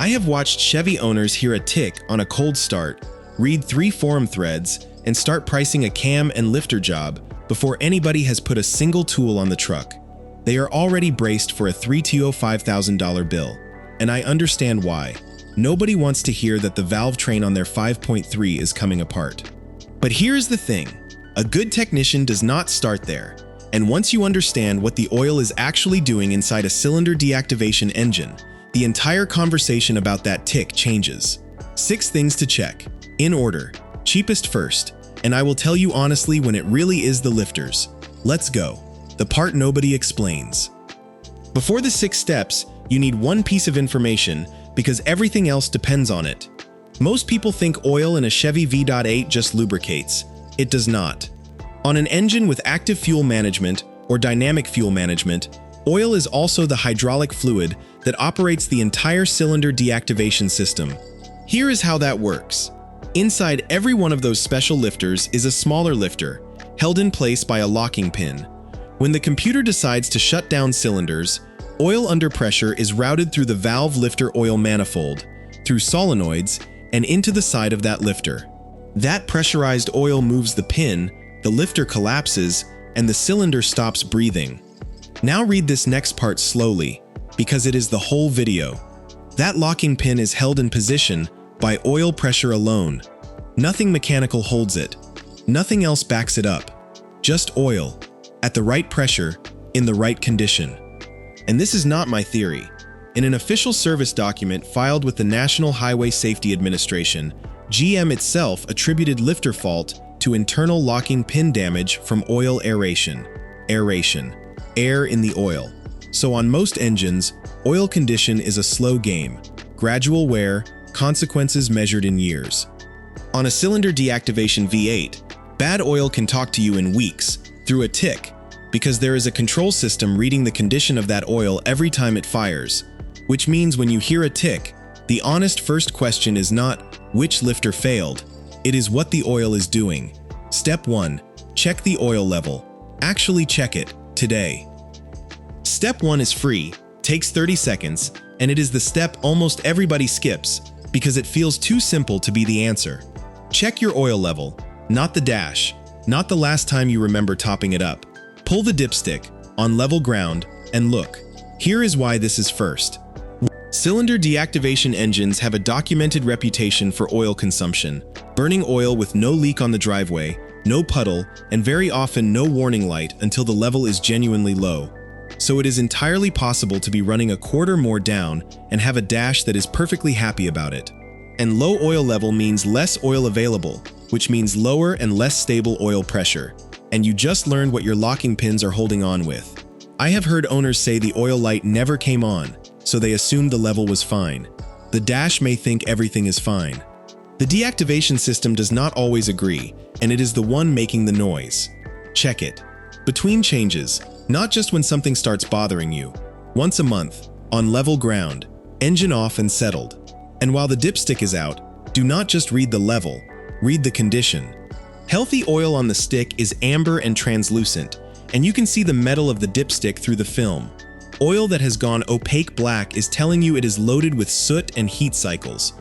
I have watched Chevy owners hear a tick on a cold start, read 3 forum threads, and start pricing a cam and lifter job before anybody has put a single tool on the truck. They are already braced for a $305,000 bill, and I understand why. Nobody wants to hear that the valve train on their 5.3 is coming apart. But here's the thing, a good technician does not start there, and once you understand what the oil is actually doing inside a cylinder deactivation engine, the entire conversation about that tick changes. 6 things to check, in order, cheapest first, and I will tell you honestly when it really is the lifters. Let's go. The part nobody explains. Before the 6 steps, you need one piece of information because everything else depends on it. Most people think oil in a Chevy V8 just lubricates. It does not. On an engine with active fuel management or dynamic fuel management, oil is also the hydraulic fluid that operates the entire cylinder deactivation system. Here is how that works. Inside every one of those special lifters is a smaller lifter, held in place by a locking pin. When the computer decides to shut down cylinders, oil under pressure is routed through the valve lifter oil manifold, through solenoids, and into the side of that lifter. That pressurized oil moves the pin, the lifter collapses, and the cylinder stops breathing. Now read this next part slowly, because it is the whole video. That locking pin is held in position by oil pressure alone. Nothing mechanical holds it. Nothing else backs it up. Just oil, at the right pressure, in the right condition. And this is not my theory. In an official service document filed with the National Highway Safety Administration, GM itself attributed lifter fault to internal locking pin damage from oil aeration. Aeration, air in the oil. So on most engines, oil condition is a slow game, gradual wear, consequences measured in years. On a cylinder deactivation V8, bad oil can talk to you in weeks, through a tick, because there is a control system reading the condition of that oil every time it fires, which means when you hear a tick, the honest first question is not which lifter failed, it is what the oil is doing. Step 1. Check the oil level. Actually check it, today. Step 1 is free, takes 30 seconds, and it is the step almost everybody skips because it feels too simple to be the answer. Check your oil level, not the dash, not the last time you remember topping it up. Pull the dipstick, on level ground, and look. Here is why this is first. Cylinder deactivation engines have a documented reputation for oil consumption, burning oil with no leak on the driveway, no puddle, and very often no warning light until the level is genuinely low. So it is entirely possible to be running a quarter more down and have a dash that is perfectly happy about it. And low oil level means less oil available, which means lower and less stable oil pressure. And you just learned what your locking pins are holding on with. I have heard owners say the oil light never came on, so they assumed the level was fine. The dash may think everything is fine. The deactivation system does not always agree, and it is the one making the noise. Check it. Between changes, not just when something starts bothering you. Once a month, on level ground, engine off and settled. And while the dipstick is out, do not just read the level, read the condition. Healthy oil on the stick is amber and translucent, and you can see the metal of the dipstick through the film. Oil that has gone opaque black is telling you it is loaded with soot and heat cycles.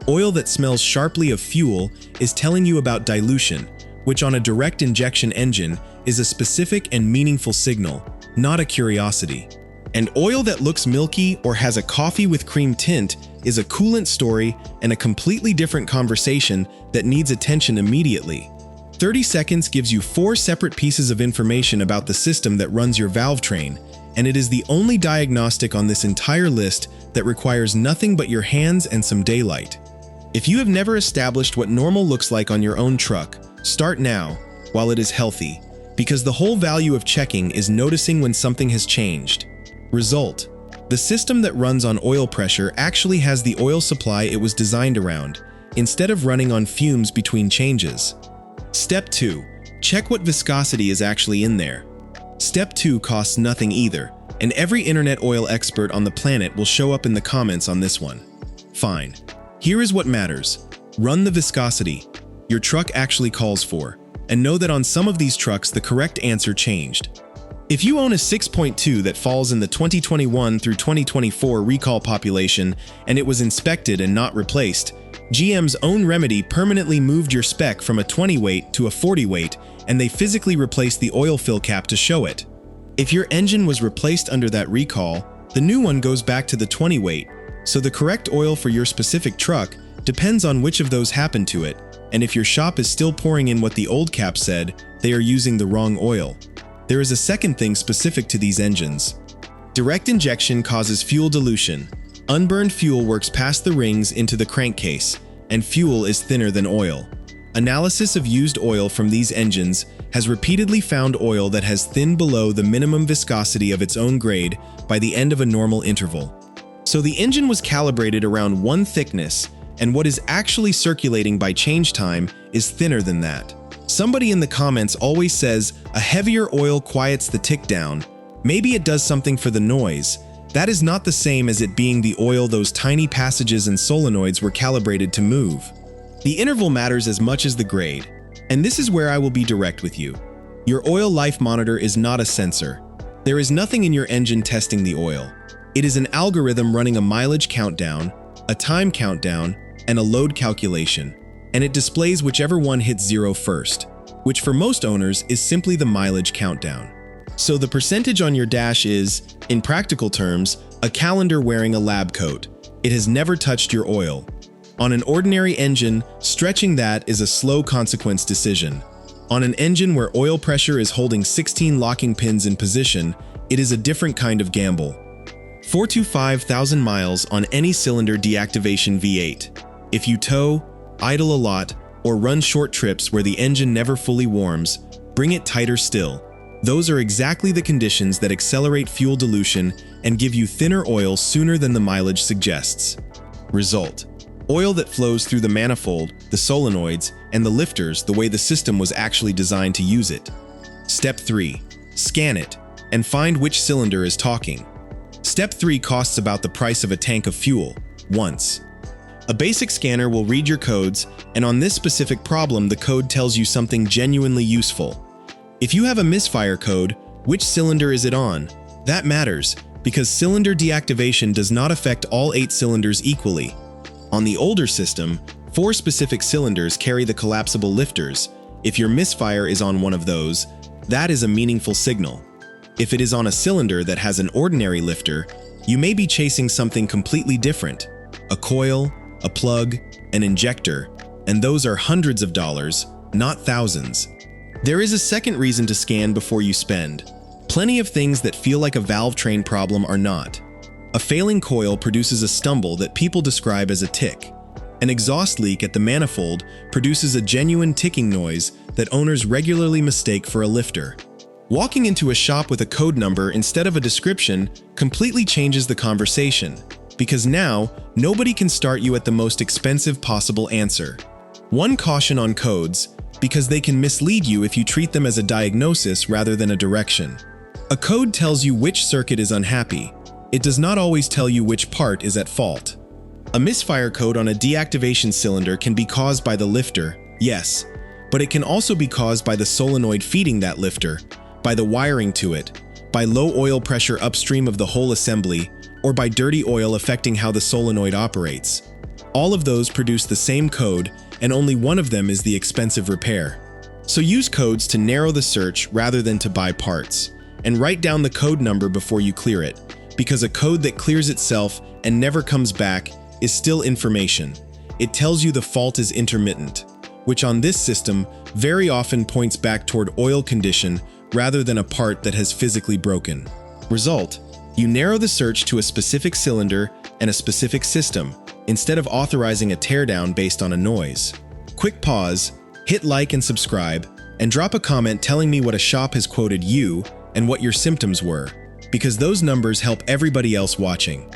Oil that smells sharply of fuel is telling you about dilution, which on a direct injection engine is a specific and meaningful signal, not a curiosity. And oil that looks milky or has a coffee with cream tint is a coolant story and a completely different conversation that needs attention immediately. 30 seconds gives you 4 separate pieces of information about the system that runs your valve train, and it is the only diagnostic on this entire list that requires nothing but your hands and some daylight. If you have never established what normal looks like on your own truck, start now, while it is healthy, because the whole value of checking is noticing when something has changed. Result: the system that runs on oil pressure actually has the oil supply it was designed around, instead of running on fumes between changes. Step 2. Check what viscosity is actually in there. Step 2 costs nothing either, and every internet oil expert on the planet will show up in the comments on this one. Fine. Here is what matters. Run the viscosity your truck actually calls for, and know that on some of these trucks the correct answer changed. If you own a 6.2 that falls in the 2021 through 2024 recall population and it was inspected and not replaced, GM's own remedy permanently moved your spec from a 20 weight to a 40 weight, and they physically replaced the oil fill cap to show it. If your engine was replaced under that recall, the new one goes back to the 20 weight, so the correct oil for your specific truck depends on which of those happened to it, and if your shop is still pouring in what the old cap said, they are using the wrong oil. There is a second thing specific to these engines. Direct injection causes fuel dilution. Unburned fuel works past the rings into the crankcase, and fuel is thinner than oil. Analysis of used oil from these engines has repeatedly found oil that has thinned below the minimum viscosity of its own grade by the end of a normal interval. So the engine was calibrated around one thickness, and what is actually circulating by change time is thinner than that. Somebody in the comments always says a heavier oil quiets the tick down. Maybe it does something for the noise. That is not the same as it being the oil those tiny passages and solenoids were calibrated to move. The interval matters as much as the grade, and this is where I will be direct with you. Your oil life monitor is not a sensor. There is nothing in your engine testing the oil. It is an algorithm running a mileage countdown, a time countdown, and a load calculation, and it displays whichever one hits 0 first, which for most owners is simply the mileage countdown. So the percentage on your dash is, in practical terms, a calendar wearing a lab coat. It has never touched your oil. On an ordinary engine, stretching that is a slow consequence decision. On an engine where oil pressure is holding 16 locking pins in position, it is a different kind of gamble. 4,000 to 5,000 miles on any cylinder deactivation V8. If you tow, idle a lot, or run short trips where the engine never fully warms, bring it tighter still. Those are exactly the conditions that accelerate fuel dilution and give you thinner oil sooner than the mileage suggests. Result: oil that flows through the manifold, the solenoids, and the lifters the way the system was actually designed to use it. Step 3. Scan it, and find which cylinder is talking. Step 3 costs about the price of a tank of fuel, once. A basic scanner will read your codes, and on this specific problem the code tells you something genuinely useful. If you have a Misfire code, which cylinder is it on? That matters, because cylinder deactivation does not affect all 8 cylinders equally. On the older system, 4 specific cylinders carry the collapsible lifters. If your Misfire is on one of those, that is a meaningful signal. If it is on a cylinder that has an ordinary lifter, you may be chasing something completely different. A coil, a plug, an injector, and those are hundreds of dollars, not thousands. There is a second reason to scan before you spend. Plenty of things that feel like a valve train problem are not. A failing coil produces a stumble that people describe as a tick. An exhaust leak at the manifold produces a genuine ticking noise that owners regularly mistake for a lifter. Walking into a shop with a code number instead of a description completely changes the conversation, because now nobody can start you at the most expensive possible answer. One caution on codes, because they can mislead you if you treat them as a diagnosis rather than a direction. A code tells you which circuit is unhappy. It does not always tell you which part is at fault. A misfire code on a deactivation cylinder can be caused by the lifter, yes, but it can also be caused by the solenoid feeding that lifter, by the wiring to it, by low oil pressure upstream of the whole assembly, or by dirty oil affecting how the solenoid operates. All of those produce the same code, and only one of them is the expensive repair. So use codes to narrow the search rather than to buy parts, and write down the code number before you clear it, because a code that clears itself and never comes back is still information. It tells you the fault is intermittent, which on this system very often points back toward oil condition rather than a part that has physically broken. Result: you narrow the search to a specific cylinder and a specific system, instead of authorizing a teardown based on a noise. Quick pause, hit like and subscribe, and drop a comment telling me what a shop has quoted you and what your symptoms were, because those numbers help everybody else watching.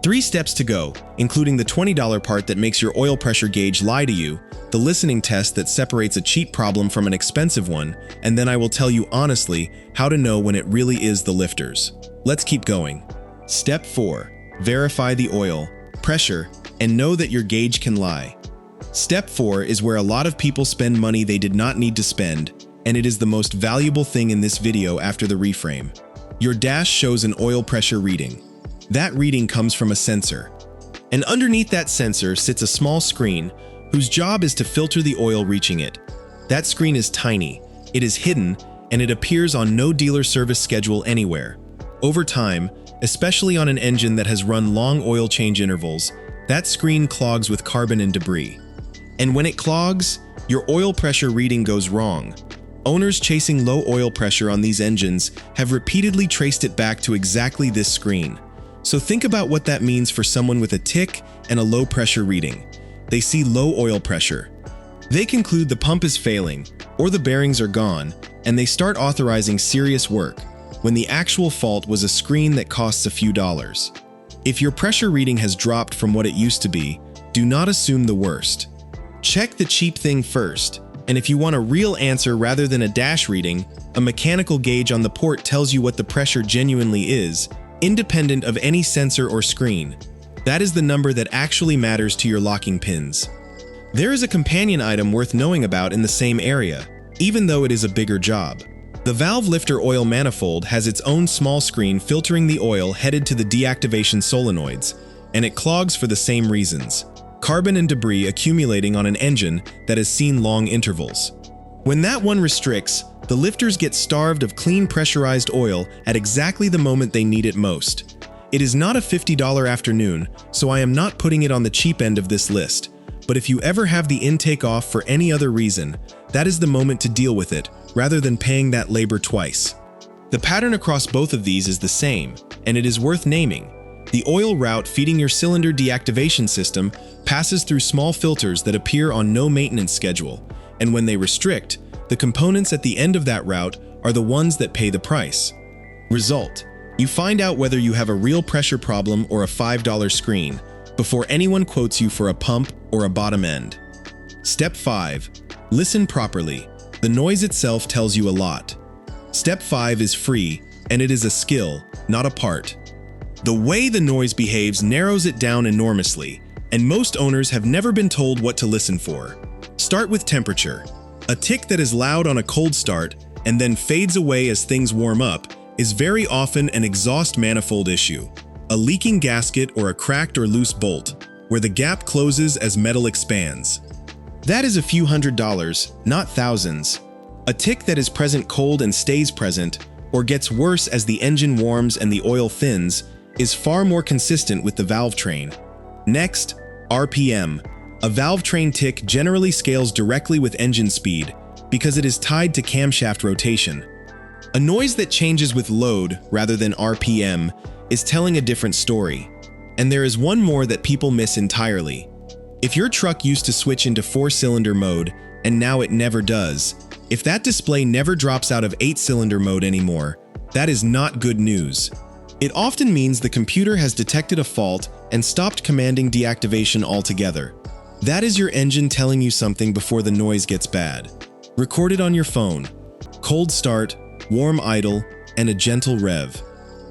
3 steps to go, including the $20 part that makes your oil pressure gauge lie to you, the listening test that separates a cheap problem from an expensive one, and then I will tell you honestly how to know when it really is the lifters. Let's keep going. Step 4. Verify the oil, pressure, and know that your gauge can lie. Step 4 is where a lot of people spend money they did not need to spend, and it is the most valuable thing in this video after the reframe. Your dash shows an oil pressure reading. That reading comes from a sensor. And underneath that sensor sits a small screen whose job is to filter the oil reaching it. That screen is tiny, it is hidden, and it appears on no dealer service schedule anywhere. Over time, especially on an engine that has run long oil change intervals, that screen clogs with carbon and debris. And when it clogs, your oil pressure reading goes wrong. Owners chasing low oil pressure on these engines have repeatedly traced it back to exactly this screen. So think about what that means for someone with a tick and a low pressure reading. They see low oil pressure. They conclude the pump is failing, or the bearings are gone, and they start authorizing serious work, when the actual fault was a screen that costs a few dollars. If your pressure reading has dropped from what it used to be, do not assume the worst. Check the cheap thing first, and if you want a real answer rather than a dash reading, a mechanical gauge on the port tells you what the pressure genuinely is, independent of any sensor or screen. That is the number that actually matters to your locking pins. There is a companion item worth knowing about in the same area, even though it is a bigger job. The valve lifter oil manifold has its own small screen filtering the oil headed to the deactivation solenoids, and it clogs for the same reasons. Carbon and debris accumulating on an engine that has seen long intervals. When that one restricts, the lifters get starved of clean pressurized oil at exactly the moment they need it most. It is not a $50 afternoon, so I am not putting it on the cheap end of this list. But if you ever have the intake off for any other reason, that is the moment to deal with it, rather than paying that labor twice. The pattern across both of these is the same, and it is worth naming. The oil route feeding your cylinder deactivation system passes through small filters that appear on no maintenance schedule, and when they restrict, the components at the end of that route are the ones that pay the price. Result: you find out whether you have a real pressure problem or a $5 screen before anyone quotes you for a pump or a bottom end. Step 5. Listen properly. The noise itself tells you a lot. Step 5 is free, and it is a skill, not a part. The way the noise behaves narrows it down enormously, and most owners have never been told what to listen for. Start with temperature. A tick that is loud on a cold start and then fades away as things warm up is very often an exhaust manifold issue, a leaking gasket or a cracked or loose bolt, where the gap closes as metal expands. That is a few $100s, not thousands. A tick that is present cold and stays present, or gets worse as the engine warms and the oil thins, is far more consistent with the valve train. Next, RPM. A valve train tick generally scales directly with engine speed because it is tied to camshaft rotation. A noise that changes with load rather than RPM is telling a different story. And there is one more that people miss entirely. If your truck used to switch into 4-cylinder mode and now it never does, if that display never drops out of 8-cylinder mode anymore, that is not good news. It often means the computer has detected a fault and stopped commanding deactivation altogether. That is your engine telling you something before the noise gets bad. Record it on your phone. Cold start, warm idle, and a gentle rev.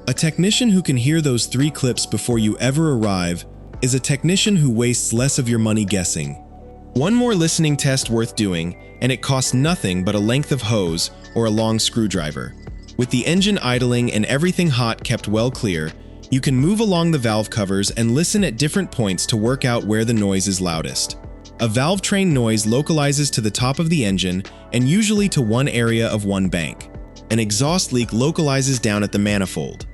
A technician who can hear those 3 clips before you ever arrive is a technician who wastes less of your money guessing. One more listening test worth doing, and it costs nothing but a length of hose or a long screwdriver. With the engine idling and everything hot kept well clear, you can move along the valve covers and listen at different points to work out where the noise is loudest. A valve train noise localizes to the top of the engine and usually to one area of one bank. An exhaust leak localizes down at the manifold.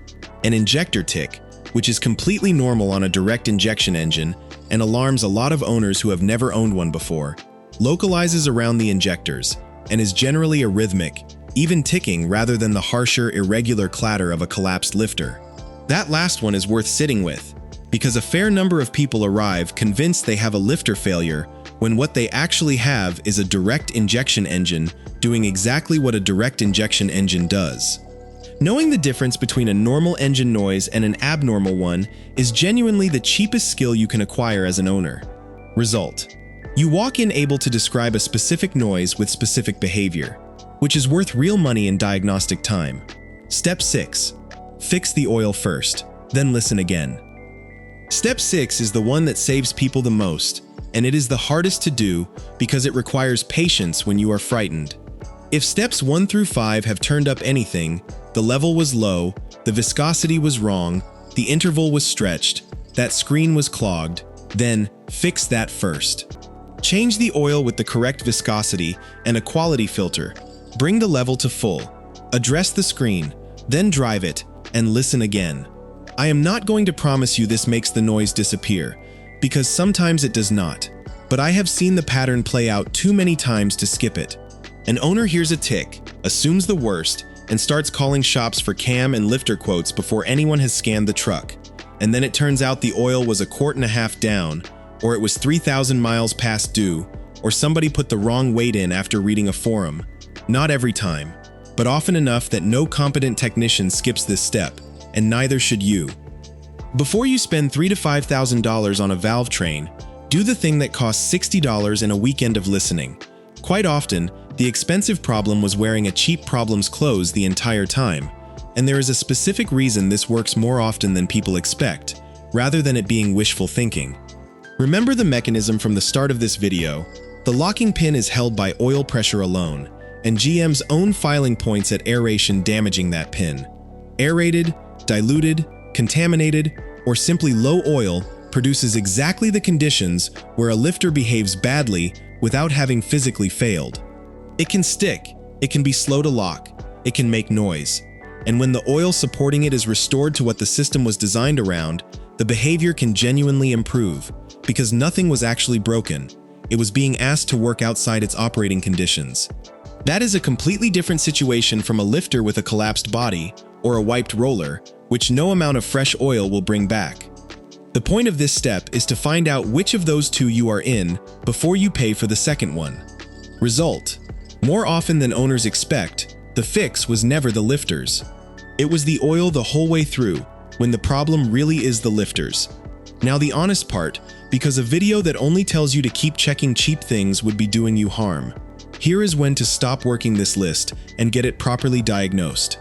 An injector tick, which is completely normal on a direct injection engine and alarms a lot of owners who have never owned one before, localizes around the injectors and is generally a rhythmic, even ticking rather than the harsher, irregular clatter of a collapsed lifter. That last one is worth sitting with, because a fair number of people arrive convinced they have a lifter failure when what they actually have is a direct injection engine doing exactly what a direct injection engine does. Knowing the difference between a normal engine noise and an abnormal one is genuinely the cheapest skill you can acquire as an owner. Result: you walk in able to describe a specific noise with specific behavior, which is worth real money in diagnostic time. Step 6. Fix the oil first, then listen again. Step 6 is the one that saves people the most, and it is the hardest to do because it requires patience when you are frightened. If steps 1 through 5 have turned up anything, the level was low, the viscosity was wrong, the interval was stretched, that screen was clogged, then fix that first. Change the oil with the correct viscosity and a quality filter. Bring the level to full. Address the screen, then drive it, and listen again. I am not going to promise you this makes the noise disappear, because sometimes it does not, but I have seen the pattern play out too many times to skip it. An owner hears a tick, assumes the worst, and starts calling shops for cam and lifter quotes before anyone has scanned the truck. And then it turns out the oil was 1.5 quarts down, or it was 3,000 miles past due, or somebody put the wrong weight in after reading a forum. Not every time, but often enough that no competent technician skips this step, and neither should you. Before you spend $3,000 to $5,000 on a valve train, do the thing that costs $60 in a weekend of listening. Quite often, the expensive problem was wearing a cheap problem's clothes the entire time, and there is a specific reason this works more often than people expect, rather than it being wishful thinking. Remember the mechanism from the start of this video. The locking pin is held by oil pressure alone, and GM's own filing points at aeration damaging that pin. Aerated, diluted, contaminated, or simply low oil produces exactly the conditions where a lifter behaves badly without having physically failed. It can stick, it can be slow to lock, it can make noise. And when the oil supporting it is restored to what the system was designed around, the behavior can genuinely improve, because nothing was actually broken. It was being asked to work outside its operating conditions. That is a completely different situation from a lifter with a collapsed body or a wiped roller, which no amount of fresh oil will bring back. The point of this step is to find out which of those two you are in before you pay for the second one. Result: more often than owners expect, the fix was never the lifters. It was the oil the whole way through, when the problem really is the lifters. Now the honest part, because a video that only tells you to keep checking cheap things would be doing you harm. Here is when to stop working this list and get it properly diagnosed.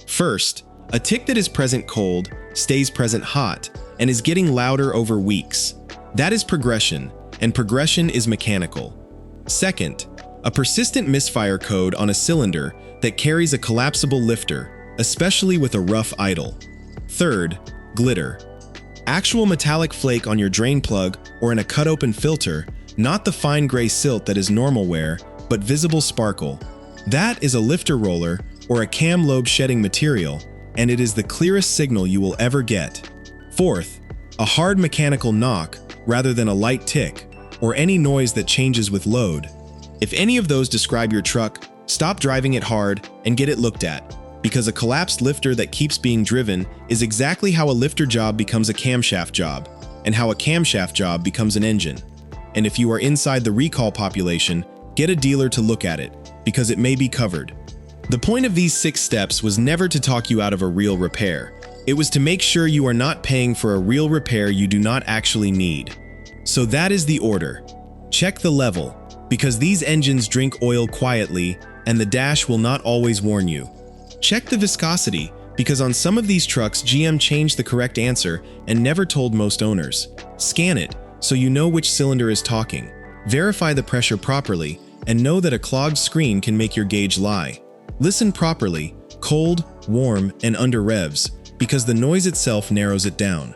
First, a tick that is present cold, stays present hot, and is getting louder over weeks. That is progression, and progression is mechanical. Second, a persistent misfire code on a cylinder that carries a collapsible lifter, especially with a rough idle. Third, glitter. Actual metallic flake on your drain plug or in a cut-open filter, not the fine gray silt that is normal wear, but visible sparkle. That is a lifter roller or a cam lobe shedding material, and it is the clearest signal you will ever get. Fourth, a hard mechanical knock rather than a light tick, or any noise that changes with load. If any of those describe your truck, stop driving it hard and get it looked at, because a collapsed lifter that keeps being driven is exactly how a lifter job becomes a camshaft job, and how a camshaft job becomes an engine. And if you are inside the recall population, get a dealer to look at it, because it may be covered. The point of these 6 steps was never to talk you out of a real repair. It was to make sure you are not paying for a real repair you do not actually need. So that is the order. Check the level, because these engines drink oil quietly, and the dash will not always warn you. Check the viscosity, because on some of these trucks GM changed the correct answer and never told most owners. Scan it, so you know which cylinder is talking. Verify the pressure properly, and know that a clogged screen can make your gauge lie. Listen properly, cold, warm, and under revs, because the noise itself narrows it down.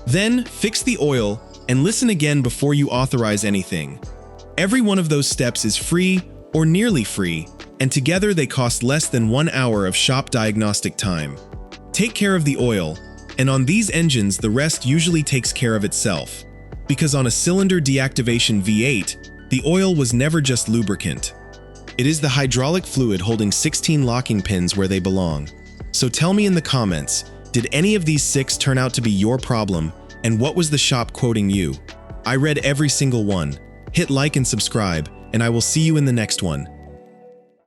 Then, fix the oil, and listen again before you authorize anything. Every one of those steps is free, or nearly free, and together they cost less than 1 hour of shop diagnostic time. Take care of the oil, and on these engines the rest usually takes care of itself. Because on a cylinder deactivation V8, the oil was never just lubricant. It is the hydraulic fluid holding 16 locking pins where they belong. So tell me in the comments, did any of these 6 turn out to be your problem, and what was the shop quoting you? I read every single one. Hit like and subscribe, and I will see you in the next one.